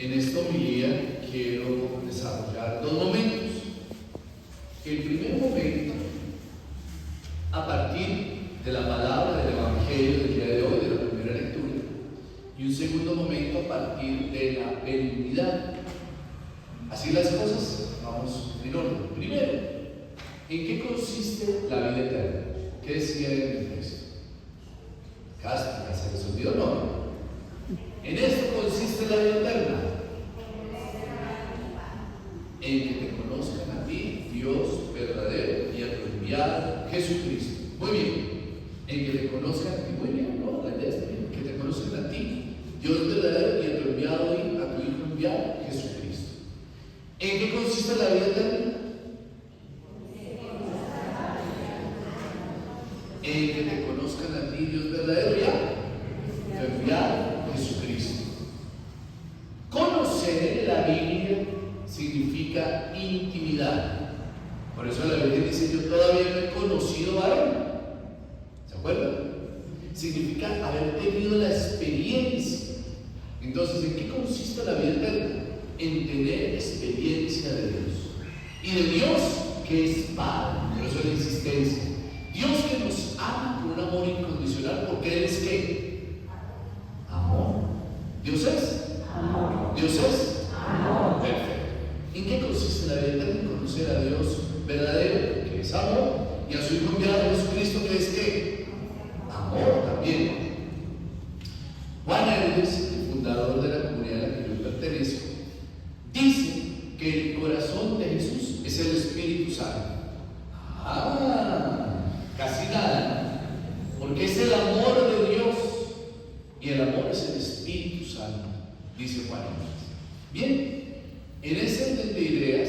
En esta homilía quiero desarrollar dos momentos. El primer momento, a partir de la palabra del Evangelio del día de hoy, de la primera lectura, y un segundo momento a partir de la benignidad. Así las cosas, vamos en orden. Primero, ¿en qué consiste la vida eterna? ¿Qué decía en el texto? Cástica, ¿se les olvidó? No. En esto consiste la vida eterna. En que te conozcan a ti, Dios verdadero, y a tu enviado Jesucristo. Muy bien. En que te conozcan a ti, muy bien, ¿no? La idea es bien. Que te conozcan a ti, Dios verdadero, y a tu enviado, y a tu Hijo enviado Jesucristo. ¿En qué consiste la vida eterna? En que te conozcan a ti, Dios verdadero, y a tu enviado Jesucristo. Conocer la Biblia significa intimidad. Por eso la Biblia dice: yo todavía no he conocido varón. ¿Se acuerdan? Significa haber tenido la experiencia. Entonces, ¿en qué consiste la vida eterna? En tener experiencia de Dios. Y de Dios que es Padre. Por eso la insistencia. Dios que nos ama con un amor incondicional, porque Él es ¿qué? Amor. Dios es amor. Dios es amor. Perfecto. ¿En qué consiste la vida eterna? En conocer a Dios verdadero, que es amor, y a su Hijo enviado Jesucristo, que es ¿qué? Amor también. Juan Hermes, el fundador de la comunidad a la que yo pertenezco, dice que el corazón de Jesús es el Espíritu Santo. Casi nada, porque es el amor de Dios, y el amor es el Espíritu Santo, dice Juan Hermes. Bien, en ese orden de ideas,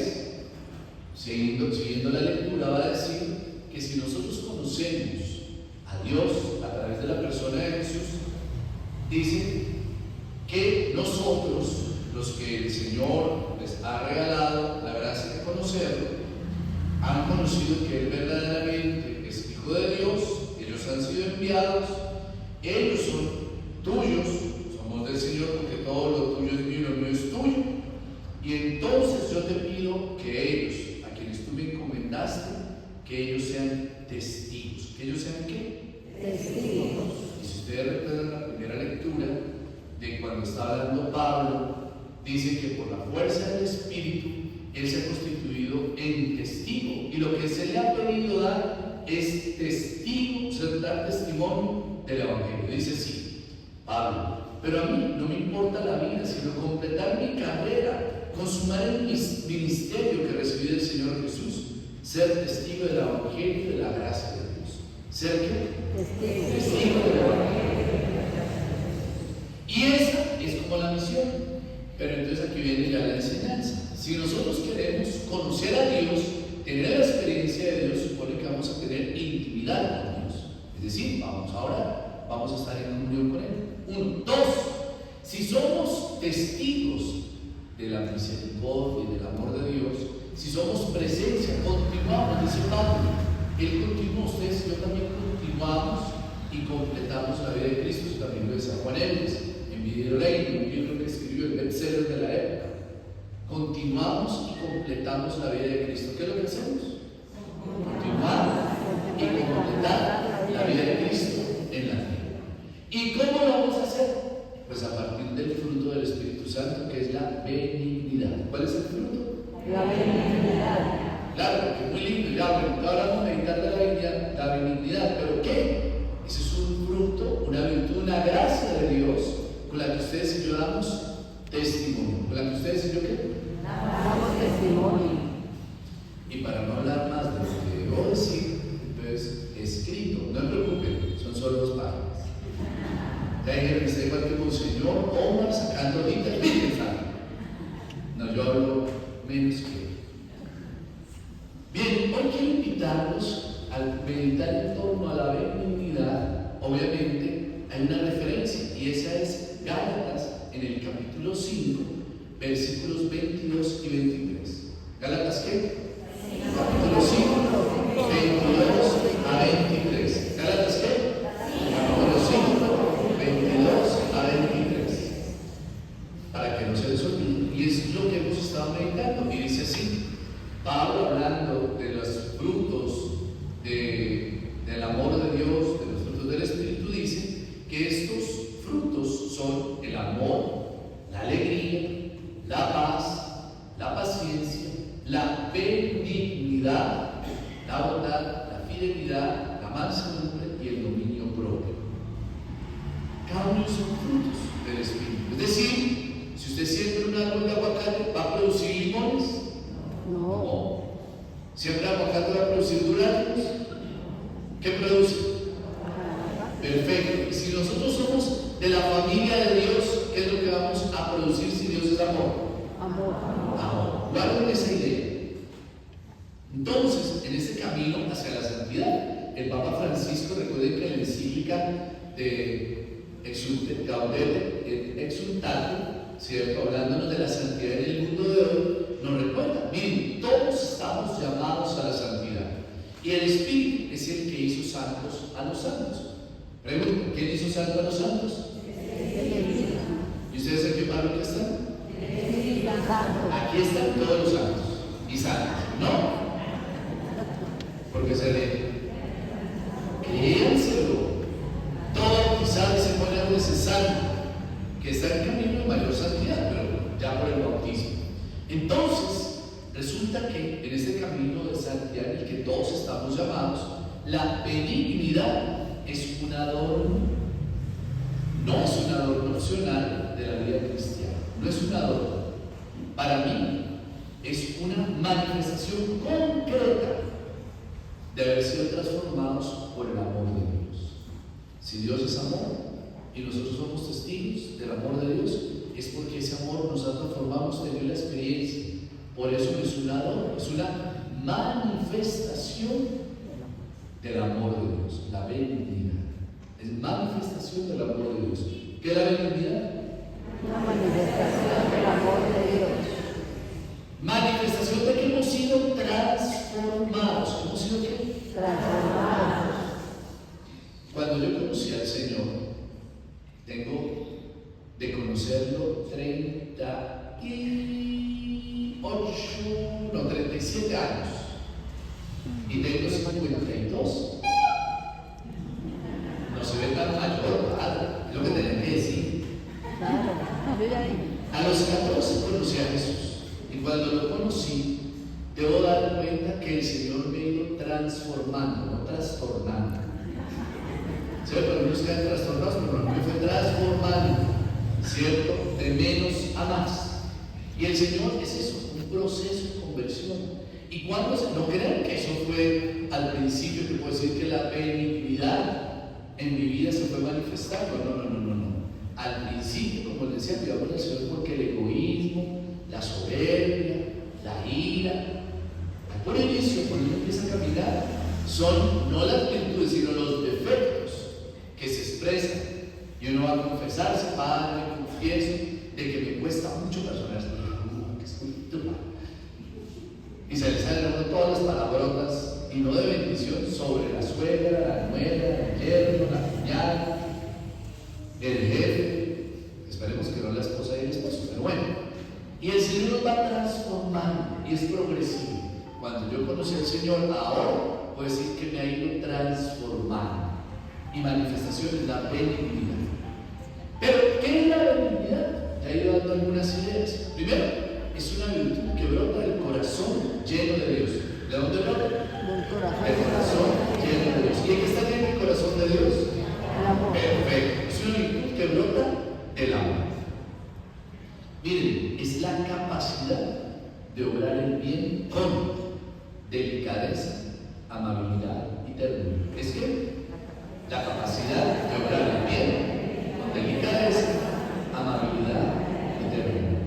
siguiendo la lectura, va a decir que si nosotros conocemos a Dios a través de la persona de Jesús, dice que nosotros, los que el Señor les ha regalado la gracia de conocerlo, han conocido que Él verdaderamente es Hijo de Dios, ellos han sido enviados, ellos son tuyos, somos del Señor, porque todo lo tuyo es mío y lo mío es tuyo. Y entonces yo te pido que ellos, a quienes tú me encomendaste, que ellos sean testigos. ¿Que ellos sean qué? Testigos. Y si ustedes recuerdan la primera lectura de cuando está hablando Pablo, dice que por la fuerza del Espíritu Él se ha constituido en testigo, y lo que se le ha pedido dar es testigo, dar testimonio del Evangelio. Dice sí, Pablo, pero a mí no me importa la vida, sino completar mi carrera, consumar el ministerio que recibí del Señor Jesús, ser testigo del Evangelio y de la gracia de Dios. ¿Ser qué? Testigo del Evangelio. Y esa es como la misión. Pero entonces aquí viene ya la enseñanza. Si nosotros queremos conocer a Dios, tener la experiencia de Dios, supone que vamos a tener intimidad con Dios. Es decir, vamos a orar, vamos a estar en comunión con Él. 1, 2. Si somos testigos de la misericordia y del amor de Dios, si somos presencia, continuamos, dice Pablo. Él continúa, ustedes y yo también continuamos y completamos la vida de Cristo. Eso también lo decía Juan Hermes en Video Reino, un libro que escribió el bestseller de la época. Continuamos y completamos la vida de Cristo. ¿Qué es lo que hacemos? Continuar y completar la vida de Cristo en la tierra. ¿Y cómo lo vamos a hacer? Pues a partir del fruto del Espíritu Santo, que es la benignidad. ¿Cuál es el fruto? La benignidad. Claro, que es muy lindo. Ya, bueno, ahora vamos a meditar de la benignidad. ¿Pero qué? Ese es un fruto, una virtud, una gracia de Dios con la que ustedes y yo damos testimonio. ¿Con la que ustedes y yo qué? Damos testimonio. Y para no hablar más de lo que debo decir, entonces, escrito, no me preocupen, son solo 2 páginas. Ya dijeron que está igual que Monseñor Omar sacando ahorita el Wittgenstein. No, yo hablo menos que. Bien, hoy quiero invitarlos al meditar en torno a la benignidad. Obviamente hay una referencia, y esa es Gálatas en el capítulo 5, versículos 22 y 23. ¿Gálatas qué? Capítulo 5, 22 a 23. ¿Gálatas qué? Capítulo 5, 22 a 23. Para que no se les se olvide. Y es lo que hemos estado meditando. Y dice así, Pablo hablando de los frutos del amor de Dios, de los frutos del Espíritu, dice que estos frutos son el amor, la alegría, la paz, la paciencia, la benignidad, la bondad, la fidelidad, la mansedumbre y el dominio propio. Cada uno son frutos del Espíritu. Es decir, si usted siembra un árbol de aguacate, ¿va a producir limones? No. ¿Siembra aguacate va a producir duraznos? ¿Qué produce? Perfecto. Y si nosotros somos de la familia de Dios, ¿qué es lo que vamos a producir si Dios es amor? Amor. Guarden esa idea. Entonces, en este camino hacia la santidad, el Papa Francisco, recuerden que en la encíclica de Gaudete et Exsultate, ¿cierto?, hablándonos de la santidad en el mundo de hoy, nos recuerda, miren, todos estamos llamados a la santidad. Y el Espíritu es el que hizo santos a los santos. Pregunta, ¿quién hizo santos a los santos? ¿Y ustedes en qué parroquia están? Aquí están todos los santos y santos, ¿no? Porque se lee. Créanselo. Todo quizás se pone a veces santo, que está en camino de mayor santidad, pero ya por el bautismo. Entonces, resulta que en este camino de santidad en el que todos estamos llamados, la benignidad es un adorno, no es un adorno opcional de la vida cristiana, no es un adorno. Para mí, es una manifestación concreta de haber sido transformados por el amor de Dios. Si Dios es amor y nosotros somos testigos del amor de Dios, es porque ese amor nos ha transformado, hemos tenido la experiencia. Por eso no es un adorno, es una manifestación del amor de Dios, la benignidad. Es manifestación del amor de Dios. ¿Qué es la benignidad? Una manifestación del amor de Dios. Manifestación de que hemos sido transformados. ¿Hemos sido qué? Transformados. Cuando yo conocí al Señor, tengo de conocerlo 37 años. Y tengo 52. No se ve tan mayor, padre. Es lo que tenía que decir. A los 14 conocí a Jesús. Y cuando lo conocí, debo dar cuenta que el Señor me ha ido transformando, no trastornando. ¿Sí? Pero unos quedan trastornados, pero no me fue transformando, ¿cierto? De menos a más. Y el Señor es eso, un proceso de conversión. Y cuando no crean que eso fue al principio, que puedo decir que la benignidad en mi vida se fue manifestando. No. Al principio, como les decía, cuidado con el Señor, porque el egoísmo, la soberbia, la ira, por inicio, cuando uno empieza a caminar, son no las virtudes, sino los defectos que se expresan. Y uno va a confesarse, Padre, confieso de que me cuesta mucho personal, que es muy duro. Y se le salen a uno todas las palabrotas, y no de bendición, sobre la suegra, la nuera, el yerno, la cuñada, el jefe. Esperemos que no la esposa y el esposo, pero bueno. Y el Señor nos va transformando y es progresivo. Cuando yo conocí al Señor, ahora puedo decir que me ha ido transformando. Y manifestación es la benignidad. Pero, ¿qué es la benignidad? Ya he ido dando algunas ideas. Primero, es una virtud que brota del corazón lleno de Dios. ¿De dónde brota? Del corazón. Del corazón lleno de Dios. ¿Y en qué está lleno el corazón de Dios? El amor. Perfecto. Es una virtud que brota del amor. Miren, es la capacidad de obrar el bien con delicadeza, amabilidad y ternura. Es que la capacidad de obrar el bien con delicadeza, amabilidad y ternura.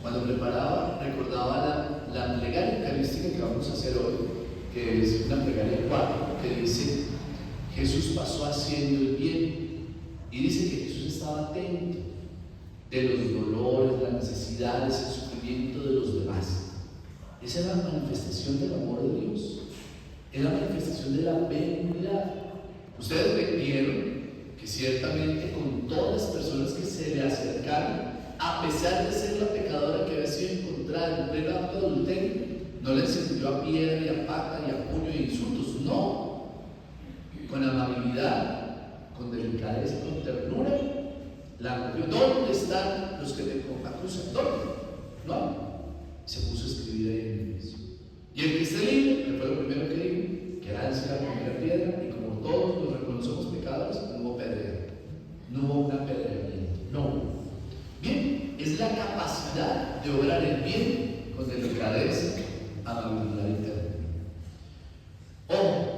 Cuando preparaba, recordaba la plegaria eucarística que vamos a hacer hoy, que es una plegaria 4, que dice: Jesús pasó haciendo el bien, y dice que Jesús estaba atento de los dolores, las necesidades, el sufrimiento de los demás. Esa es la manifestación del amor de Dios, es la manifestación de la benignidad. Ustedes vieron que ciertamente con todas las personas que se le acercaron a pesar de ser la pecadora que había sido encontrada en pleno acto de adulterio, no le encendió a piedra y a pata y a puño y insultos, no, con amabilidad, con delicadeza, con ternura, la cogió. ¿Dónde están los que te acusan? ¿Dónde? No, se puso a escribir ahí en el piso. Y el que esté libre, que fue lo primero que dijo, que lance la primera piedra, y como todos nos reconocemos pecadores, no hubo pedrea, no hubo un apedreamiento, no. Bien, es la capacidad de obrar el bien con delicadeza, amabilidad y ternura.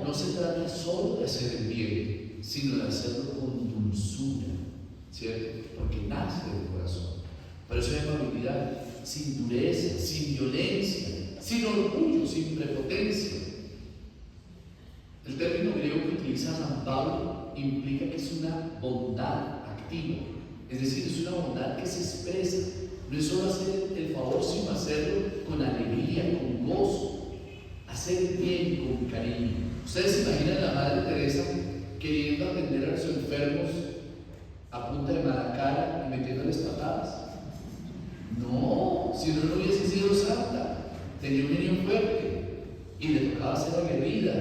No se trata solo de hacer el bien, sino de hacerlo con dulzura, ¿cierto? Porque nace del corazón. Por eso hay amabilidad, sin dureza, sin violencia, sin orgullo, sin prepotencia. El término griego que utiliza San Pablo implica que es una bondad activa, es decir, es una bondad que se expresa, no es solo hacer el favor, sino hacerlo con alegría, con gozo, hacer bien con cariño. Ustedes se imaginan a la Madre Teresa queriendo atender a los enfermos a punta de mala cara y metiéndoles patadas. No, si no hubiese sido santa, tenía un niño fuerte y le tocaba ser aguerrida,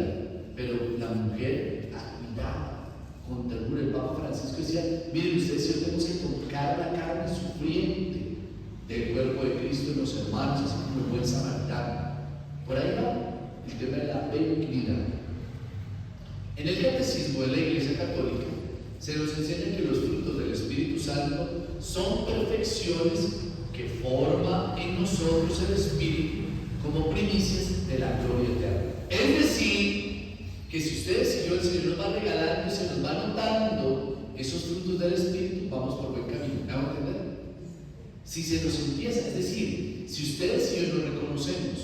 pero la mujer admiraba con ternura. El Papa Francisco decía: miren ustedes, si tenemos que tocar la carne sufriente del cuerpo de Cristo en los hermanos, así como el buen samaritano. Por ahí va el tema de la benignidad. En el catecismo de la Iglesia Católica se nos enseña que los frutos del Espíritu Santo son perfecciones que forma en nosotros el Espíritu como primicias de la gloria eterna. Es decir, que si ustedes y yo, el Señor nos va regalando y se nos va notando esos frutos del Espíritu, vamos por buen camino. ¿Me van a entender? Si se nos empieza, es decir, si ustedes y yo nos reconocemos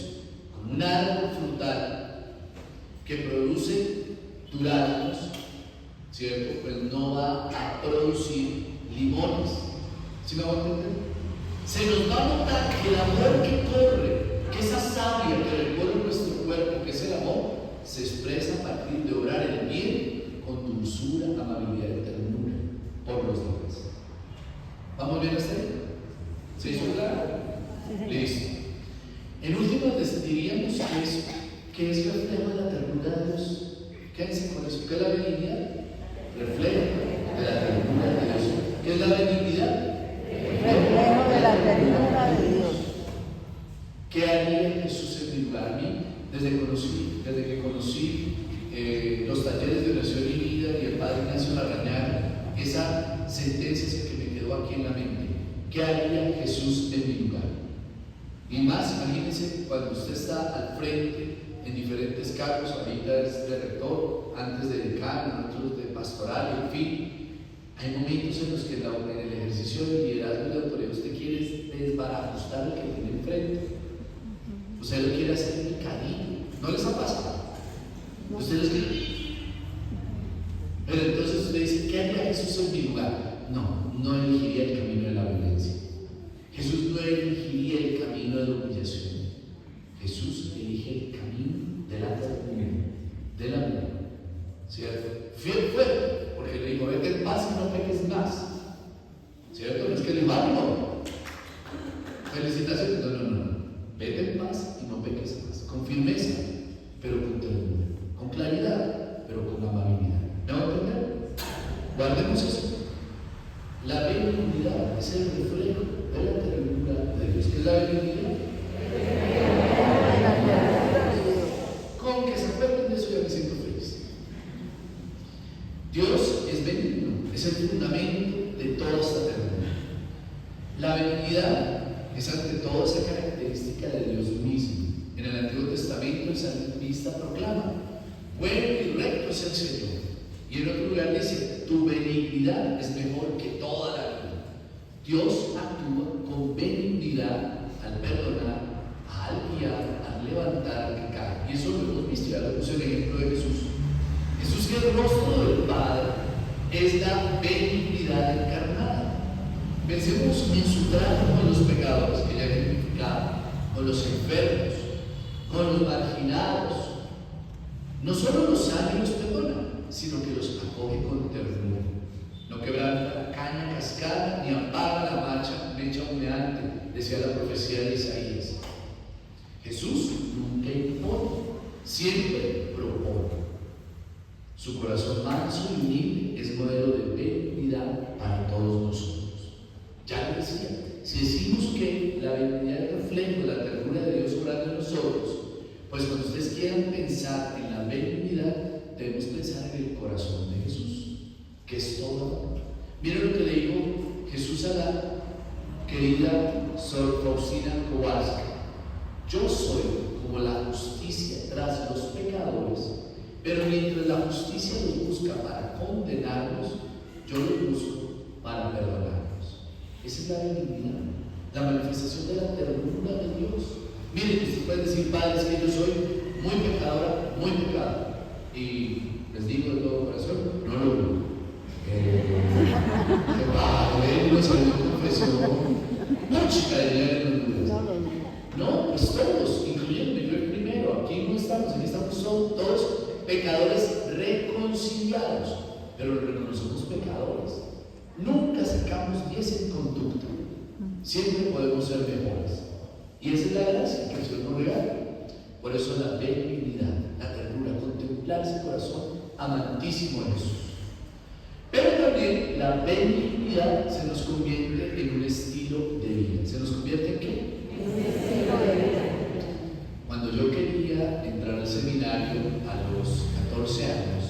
como un árbol frutal que produce duraznos, ¿cierto? Pues no va a producir limones. ¿Sí me van a entender? Se nos va a notar que el amor que corre, que esa savia que recorre nuestro cuerpo, que es el amor, se expresa a partir de obrar el bien con dulzura, amabilidad y ternura por los demás. ¿Vamos bien hasta ahí? ¿Se hizo claro? Listo. En último, diríamos que es reflejo de la ternura de Dios. Quédense con eso. ¿Qué es la benignidad? Reflejo de la ternura de Dios. ¿Qué es la benignidad? Reflejo de la ternura de Dios. ¿Qué haría Jesús en mi lugar? A mí, desde que conocí los talleres de oración y vida y el Padre Ignacio Larrañaga, esa sentencia es que me quedó aquí en la mente. ¿Qué haría Jesús en mi lugar? Y más, imagínense cuando usted está al frente en diferentes cargos, ahorita es de rector, antes de decano, otros de pastoral, en fin. Hay momentos en los que en el ejercicio de liderazgo y de autoridad usted quiere desbarajustar al que tiene enfrente. Usted lo quiere hacer en cariño. ¿No les ha pasado? Ustedes quieren. Pero entonces usted dice: ¿qué haría Jesús en mi lugar? No elegiría el camino de la violencia. Jesús no elegiría el camino de la humillación. Jesús elige el camino de la ternura, del amor, ¿cierto? Fue, porque le dijo: vete en paz y no peques más, ¿cierto? No es que le dijo: no, felicitaciones, no, vete en paz y no peques más, con firmeza, pero con ternura, con claridad, pero con amabilidad. ¿Me van a entender? Guardemos eso. La benignidad es el reflejo de la ternura de Dios. ¿Qué es la benignidad? Con que se acuerden de eso ya me siento feliz. Dios es benigno, es el fundamento de toda esta ternura. La benignidad es ante todo esa característica de Dios mismo. En el Antiguo Testamento el salmista proclama: bueno y recto es el Señor. Y en otro lugar dice: tu benignidad es mejor que toda la vida. Dios actúa con benignidad al perdonar, al guiar, al levantar al que cae. Y eso lo hemos visto, ya lo puse el ejemplo de Jesús. Jesús, que el rostro del Padre es la benignidad encarnada. Pensemos en su trato con los pecadores, que ya he identificado, con los enfermos, con los marginados. No solo los sana y los perdona, sino que los acoge con ternura. No quebranta la caña cascada, ni apaga la mecha humeante, decía la profecía de Isaías. Jesús nunca impone, siempre propone. Su corazón manso y humilde es modelo de benignidad para todos nosotros. Ya lo decía, si decimos que la benignidad es reflejo de la ternura de Dios obrando en nosotros, pues cuando ustedes quieran pensar en la benignidad, debemos pensar en el corazón de Jesús, que es todo amor. Miren lo que le dijo Jesús a la querida Sor Faustina Kowalska: yo soy como la justicia tras los pecadores, pero mientras la justicia los busca para condenarlos, yo los busco para perdonarlos. Esa es la benignidad, la manifestación de la ternura de Dios. Miren, ustedes pueden decir: padre, es que yo soy muy pecadora, muy pecadora. Y les digo de todo corazón, no lo dudo. Padre, no salió de confesión. No, chica, de no dudas. No, pues todos, incluyéndome, yo el primero. Aquí no estamos, aquí estamos todos pecadores reconciliados, pero reconocemos pecadores. Nunca sacamos 10 en conducta. Siempre podemos ser mejores. Y esa es la gracia que el Señor nos regala. Por eso la benignidad, la ternura, contemplar ese corazón amantísimo de Jesús. Pero también la benignidad se nos convierte en un estilo de vida. ¿Se nos convierte en qué? En un estilo de vida. Cuando yo quería entrar al seminario a los 14 años,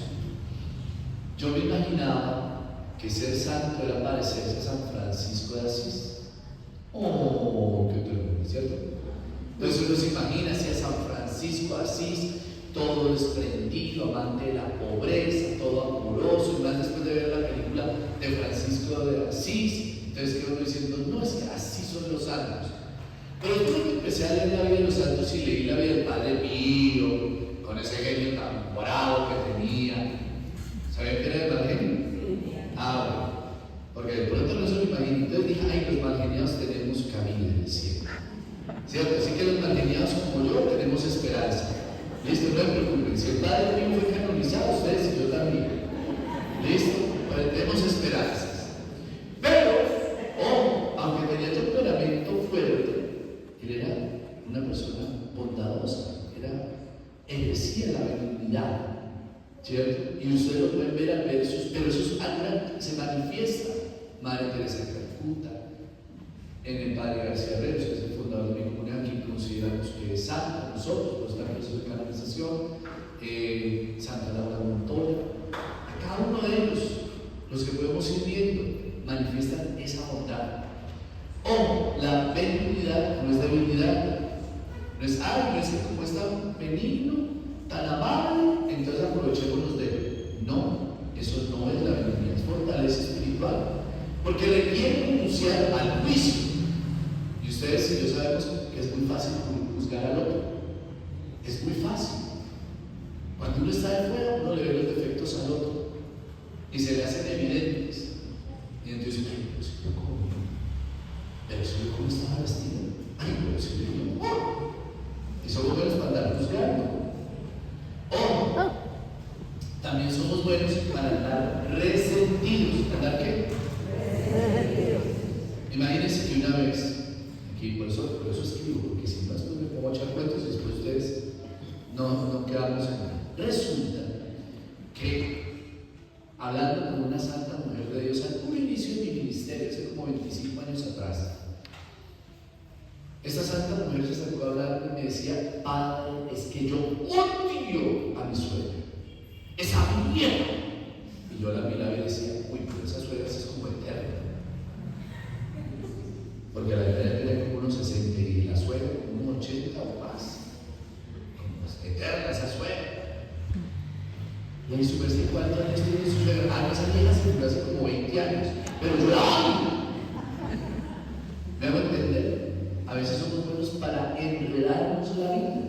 yo me imaginaba que ser santo era parecerse a San Francisco de Asís. Oh, qué terrible, ¿cierto? Entonces uno se imagina así a San Francisco de Asís, todo desprendido, amante de la pobreza, todo amoroso, y más después de ver la película de Francisco de Asís. Entonces quedó uno diciendo: no, es que así son los santos. Pero después que empecé a leer la vida de los santos y leí la vida del Padre Pío, con ese genio tan bravo que tenía, ¿sabían que era de mal genio? Bueno, porque de pronto no se lo imaginé. Entonces dije: ay, los malgeniados tenemos cabida en el cielo, ¿cierto? Así que los malgeniados como yo tenemos esperanza. Listo, no me preocupen, si el Padre Pío fue canonizado, ustedes y yo también. Listo, pues tenemos esperanzas. Pero, aunque tenía temperamento fuerte, él era una persona bondadosa, ejercía la benignidad, ¿cierto? Y ustedes lo pueden ver al ver pero eso se manifiesta. Madre Teresa de Calcuta, en el Padre García Herreros, que es el fundador de mi comunidad, quien consideramos que es santa, nosotros, por estar en proceso de canonización, Santa Laura Montoya. A cada uno de ellos, los que podemos ir viendo, manifiestan esa bondad. La benignidad no es debilidad, no es no es que como es tan benigno, tan amable, entonces aprovechémonos de él. No, eso no es la benignidad, es fortaleza espiritual, porque requiere renunciar al juicio. Y ustedes y yo sabemos que es muy fácil juzgar al otro, es muy fácil. Cuando uno está de fuera, uno le ve los defectos al otro y se le hacen evidentes. Y entonces, ay, pero si yo como, pero si yo cómo estaba vestido, ay, pero si yo, y somos buenos para andar juzgando. También somos buenos para andar resentidos. ¿Andar qué? Resentidos. Imagínense que una vez, aquí por eso escribo, porque si no después me pongo a echar cuentos y después ustedes no quedamos en nada. Resulta que, hablando con una santa mujer de Dios al puro inicio de mi ministerio, hace como 25 años atrás, esta santa mujer se acercó a hablar y me decía: padre, es que yo odio a mi suegra, esa mierda. Y yo la miraba y decía: uy, pero esa suegra es como eterna, porque la verdad era como unos 60 y la suegra como unos 80 o más. Como eterna esa suegra. Y ahí su merced, ¿cuántos años tiene su suegra? Esa vieja se murió hace como 20 años, pero yo la amo. ¿Me hago entender? A veces somos buenos para enredarnos la vida.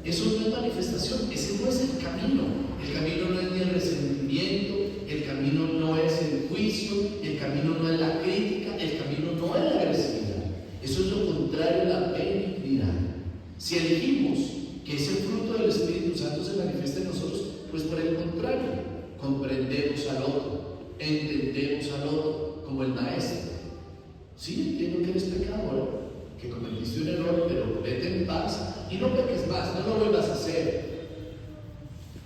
Eso no es manifestación, ese no es el camino. El camino no es ni el resentimiento, el camino no es el juicio, el camino no es la crítica, el camino no es la agresividad. Eso es lo contrario a la benignidad. Si elegimos que ese fruto del Espíritu Santo se manifieste en nosotros, pues por el contrario, comprendemos al otro, entendemos al otro, como el maestro. Sí, entiendo que eres pecador, que cometiste un error, pero vete en paz y no peques más, no lo vuelvas a hacer.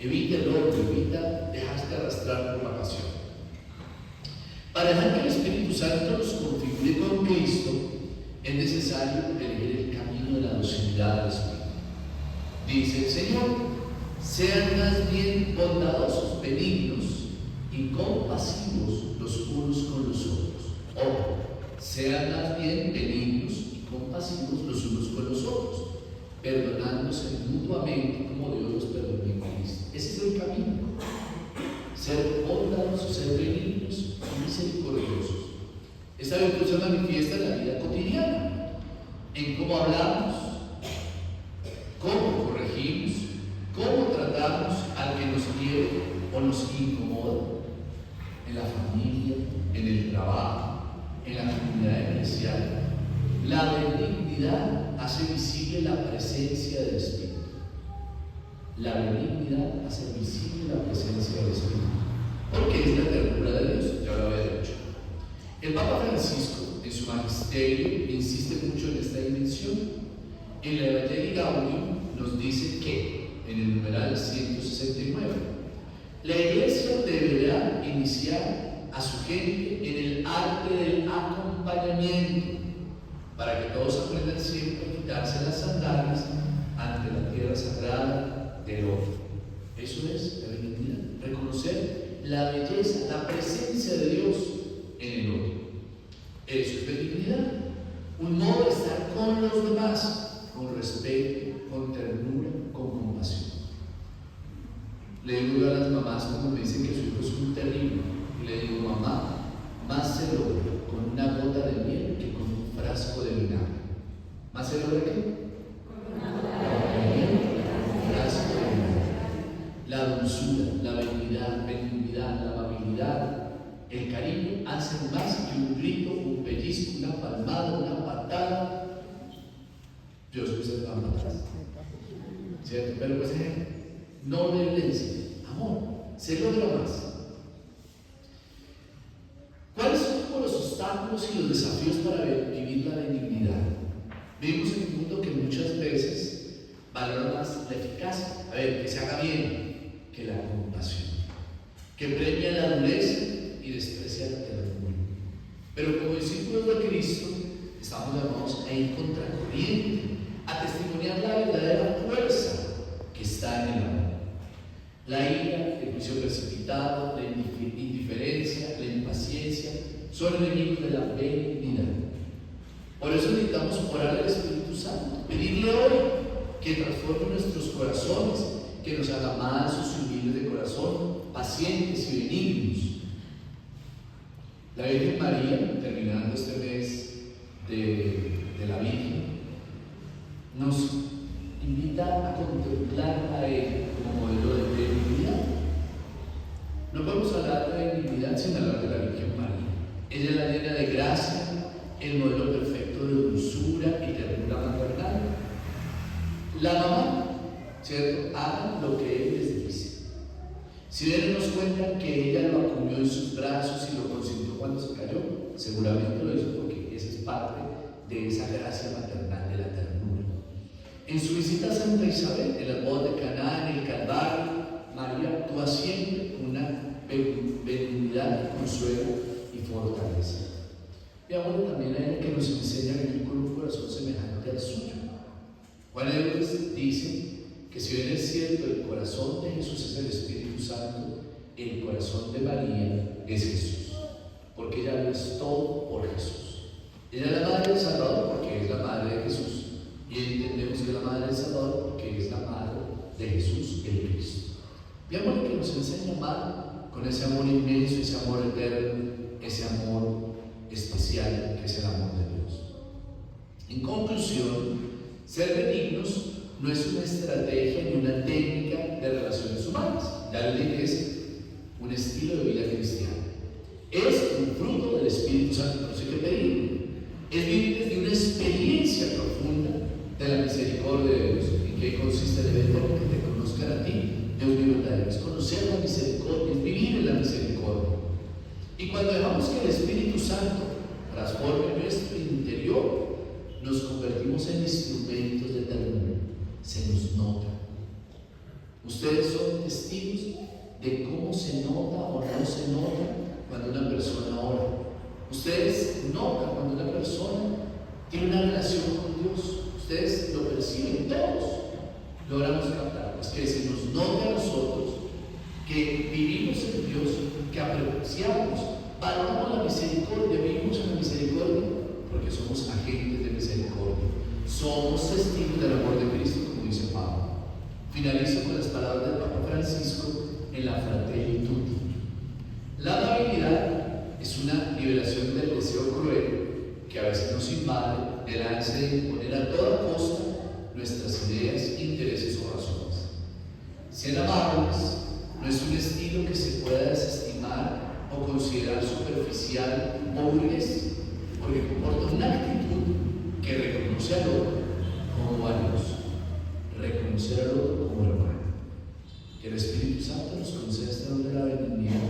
Evita el odio, evita dejarte arrastrar por la pasión. Para dejar que el Espíritu Santo nos configure con Cristo, es necesario elegir el camino de la docilidad al Espíritu. Dice el Señor: sean más bien bondadosos, benignos y compasivos los unos con los otros. Ojo, sean más bien benignos y compasivos los unos con los otros, perdonándose mutuamente como Dios los perdonó en Cristo. Ese es el camino. Ser bondadosos, ser benignos y misericordiosos. Esta virtud se manifiesta en la vida cotidiana, en cómo hablamos, cómo corregimos, cómo tratamos al que nos quiere o nos incomoda, en la familia, en el trabajo, en la comunidad eclesial. La benignidad hace visible la presencia del Espíritu. La benignidad hace visible la presencia del Espíritu, porque es la ternura de Dios, ya lo había dicho. El Papa Francisco, en su magisterio, insiste mucho en esta dimensión. En la Evangelii Gaudium nos dice que, en el numeral 169, la Iglesia deberá iniciar a su gente en el arte del acompañamiento, para que todos aprendan siempre a quitarse las sandalias ante la tierra sagrada del otro. Eso es la benignidad, reconocer la belleza, la presencia de Dios en el otro. Eso es benignidad, un modo de estar con los demás, con respeto, con ternura, con compasión. Le digo a las mamás cuando me dicen que su hijo es un terrible, y le digo: mamá, más se logra con una gota de miel que con un frasco de vinagre. ¿Más se logra qué? Frasco de vinagre. La dulzura, la benignidad, la amabilidad, el cariño hacen más que un grito, un pellizco, una palmada, una patada. Yo soy ser patadas, ¿cierto? Pero pues no violencia, amor, se logra más. ¿Cuáles son como los obstáculos y los desafíos para vivir la benignidad? Vivimos en un mundo que muchas veces valora más la eficacia, que se haga bien, que la compasión, que premia la dureza y desprecia la ternura. Pero como discípulos de Cristo, estamos llamados a ir contracorriente, a testimoniar la verdadera fuerza que está en el amor. La ira, el juicio precipitado, la indiferencia, la impaciencia son enemigos de la benignidad. Por eso necesitamos orar al Espíritu Santo, pedirle hoy que transforme nuestros corazones, que nos haga mansos y humildes de corazón, pacientes y benignos. La Virgen María, terminando este mes de la Virgen, nos invita a contemplar a ella como modelo de benignidad. No podemos hablar de benignidad sin hablar de la Virgen María. Ella es la llena de gracia, el modelo perfecto de dulzura y ternura maternal. La mamá, ¿cierto?, hagan lo que Él les dice. Si ustedes nos cuentan que ella lo acudió en sus brazos y lo consintió cuando se cayó, seguramente lo hizo porque esa es parte de esa gracia maternal de la ternura. En su visita a Santa Isabel, en las bodas de Caná, en el Calvario, María actúa siempre con una benignidad, consuelo y fortaleza. Veamos también a ella que nos enseña a vivir con un corazón semejante al suyo. Juan Eudes dice que si bien es cierto el corazón de Jesús es el Espíritu Santo, el corazón de María es Jesús, porque ella lo es todo por Jesús. Ella es la madre del Salvador porque es la madre de Jesús, y entendemos que es la madre del Salvador porque es la madre de Jesús, el Cristo. Veamos lo que nos enseña a amar con ese amor inmenso, ese amor eterno, ese amor especial que es el amor de Dios. En conclusión, ser benignos no es una estrategia ni una técnica de relaciones humanas, ya le dije, es un estilo de vida cristiano. Es un fruto del Espíritu Santo, no sé qué pedirlo. Es vivir desde una experiencia profunda de la misericordia de Dios. ¿En qué consiste el evento? Que te conozcan a ti, Dios mío verdadero. Es conocer la misericordia, es vivir en la misericordia. Y cuando dejamos que el Espíritu Santo transforme nuestro interior, nos convertimos en instrumentos de ternura. Se nos nota. Ustedes son testigos de cómo se nota o no se nota cuando una persona ora. Ustedes notan cuando una persona tiene una relación con Dios. Ustedes lo perciben, todos logramos captar. Es que se nos nota a nosotros que vivimos en Dios, que apreciamos, valoramos la misericordia, vivimos en la misericordia, porque somos agentes de misericordia. Somos testigos del amor de Cristo, como dice Pablo. Finalizo con las palabras del Papa Francisco en la Fratelli Tutti. La amabilidad es una liberación del deseo cruel que a veces nos invade, del ansia de imponer a toda costa nuestras ideas, intereses o razones. Ser amables no es un estilo que se pueda desestimar o considerar superficial o burgués, porque comporta una actitud que reconoce al otro como valioso, reconocer al otro como hermano. Que el Espíritu Santo nos conceda esta don de la benignidad,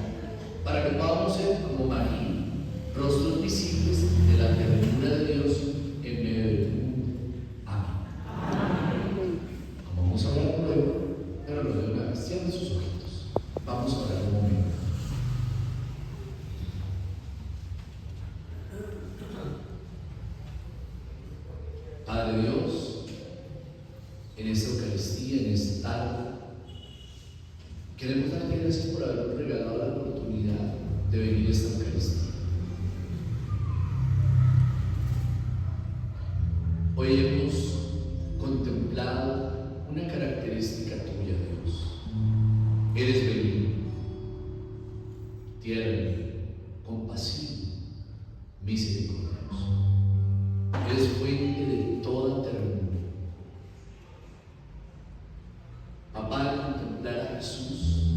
para que podamos ser como María, rostros visibles de la ternura de Dios en medio del mundo. Amén. Vamos a orar luego, pero lo de una vez, cierren sus ojitos. Vamos a orar un momento. Padre Dios, en esta Eucaristía, en esta tarde, queremos darte gracias por habernos regalado la oportunidad de venir a esta Eucaristía. Hoy hemos contemplado una característica tuya, Dios. Eres benigno, tierno, compasivo, misericordioso. Eres fuente de toda ternura. Papá, al contemplar a Jesús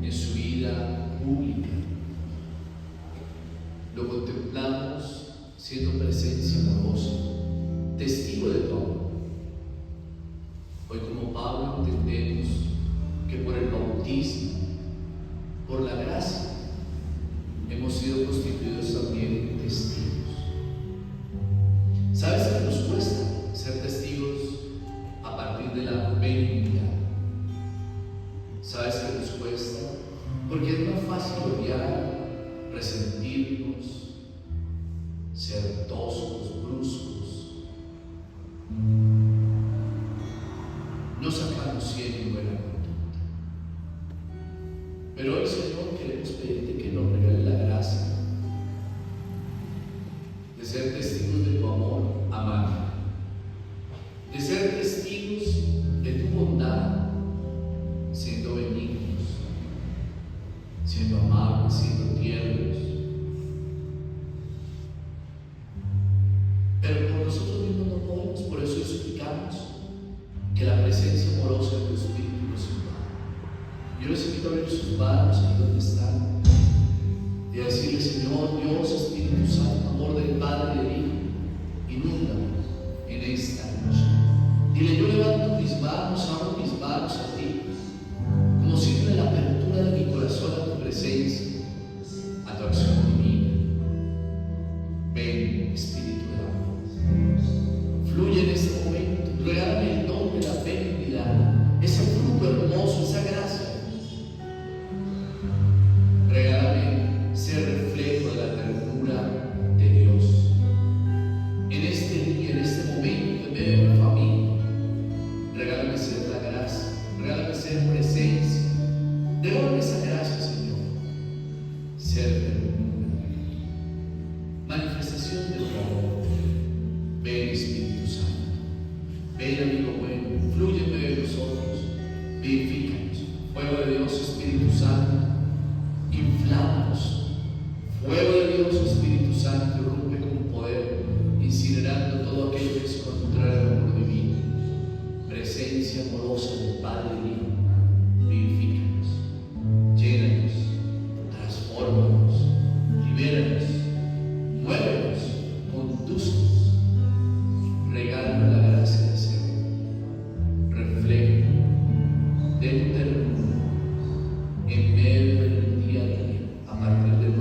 en su vida pública, lo contemplamos siendo presencia amorosa, testigo de tu amor. Hoy, como Pablo, entendemos que por el bautismo, por la gracia, hemos sido constituidos también testigos. ¿Sabes que nos cuesta ser testigos a partir de la benignidad? ¿Sabes que nos cuesta? Porque es más fácil odiar, resentirnos, ser toscos, bruscos, no sacarnos siempre buena conducta. Pero hoy, Señor, queremos pedirte que nos regales la gracia de ser testigos de tu amor, amado, de ser testigos de tu bondad, siendo benignos, siendo amables, siendo tiernos. Pero por nosotros mismos no podemos, por eso suplicamos que la presencia amorosa de tu Espíritu nos invada. Yo les invito a abrir sus manos ahí donde están y a decirle: Señor Dios, Espíritu Santo, amor del Padre y del Hijo, inúndanos en esta noche. Dile: yo levanto mis manos, abro mis manos a ti, como siempre la apertura de mi corazón a tu presencia, a tu acción divina. Ven, Espíritu de amor, fluye en este momento, regálame el don de la benignidad, ese fruto hermoso, esa gracia. Regálame ser reflejo de la ternura de Dios. En este día, en este momento, en medio de mi familia, regálame ser la gracia, regálame ser presencia. Regálame esa gracia, Señor. Ser ternura, manifestación de tu amor. Ven, Espíritu Santo. Ven, amigo bueno, fluye en medio de nosotros. Vivifícanos. Fuego de Dios, Espíritu Santo. Inflamos. Fuego de Dios, Espíritu Santo, rompe con poder, incinerando todo aquello que es contrario al amor divino. Presencia amorosa del Padre divino, vivifícanos, llénanos, transfórmanos, libéranos, muévenos, condúcenos, regálanos la gracia de ser reflejo de tu ternura en medio del día a día, a partir de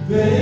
Ven